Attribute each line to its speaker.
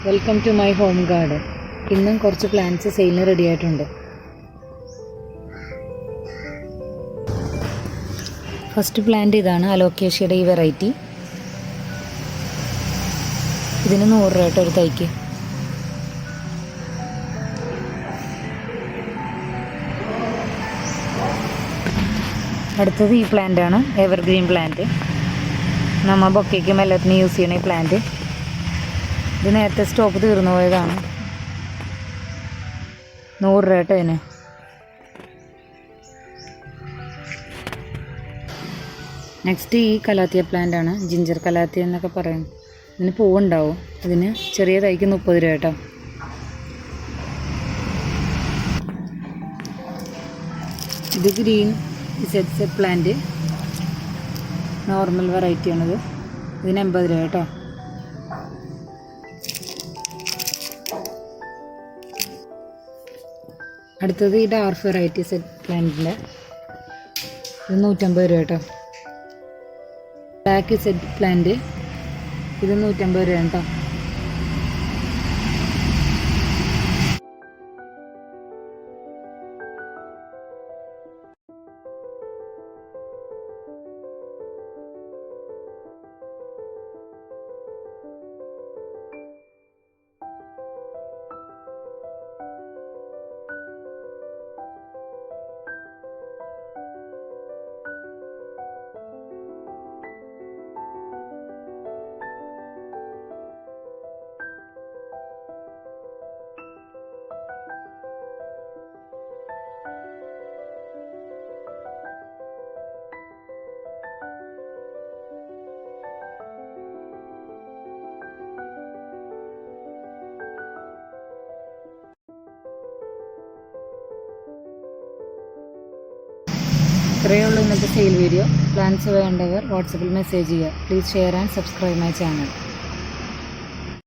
Speaker 1: Welcome to my home garden. ഇന്നും കുറച്ച് plants സെയിലിന് റെഡി ആയിട്ടുണ്ട്. ഫസ്റ്റ് പ്ലാന്റ് ഇതാണ്, അലോക്കേഷ്യയുടെ ഈ വെറൈറ്റി. ഇതിന് 100 രൂപ കേട്ടോ ഒരു തൈക്ക്. അടുത്തത് ഈ പ്ലാന്റാണ്, എവർഗ്രീൻ പ്ലാന്റ്. നമ്മൾ ബൊക്കേക്കും എല്ലാത്തിനും യൂസ് ചെയ്യണ ഈ പ്ലാന്റ്. ഇത് നേരത്തെ സ്റ്റോക്ക് തീർന്നു പോയതാണ്. 100 രൂപ കേട്ടോ ഇതിന്. നെക്സ്റ്റ് ഈ കലാത്തിയ പ്ലാന്റ് ആണ്, ജിഞ്ചർ കലാത്തിയ എന്നൊക്കെ പറയും. ഇതിന് പൂവുണ്ടാവും. ഇതിന് ചെറിയ തൈക്ക് 30 രൂപ കേട്ടോ. ഇത് ഗ്രീൻ സെറ്റ് പ്ലാന്റ്, നോർമൽ വെറൈറ്റിയാണിത്. ഇതിന് 80 രൂപ കേട്ടോ. അടുത്തത് ഈ ഡാർക്ക് വെറൈറ്റി സെറ്റ് പ്ലാന്റിൻ്റെ, ഇത് 150 രൂപ കേട്ടോ. ബ്ലാക്ക് സെറ്റ് പ്ലാന്റ്, ഇത് 150 രൂപ കേട്ടോ. ഇത്രയേ ഉള്ളൂ ഇന്നത്തെ സെയിൽ വീഡിയോ. പ്ലാൻസ് വേണ്ടവർ വാട്സപ്പിൽ മെസ്സേജ് ചെയ്യുക. Please share and subscribe my channel.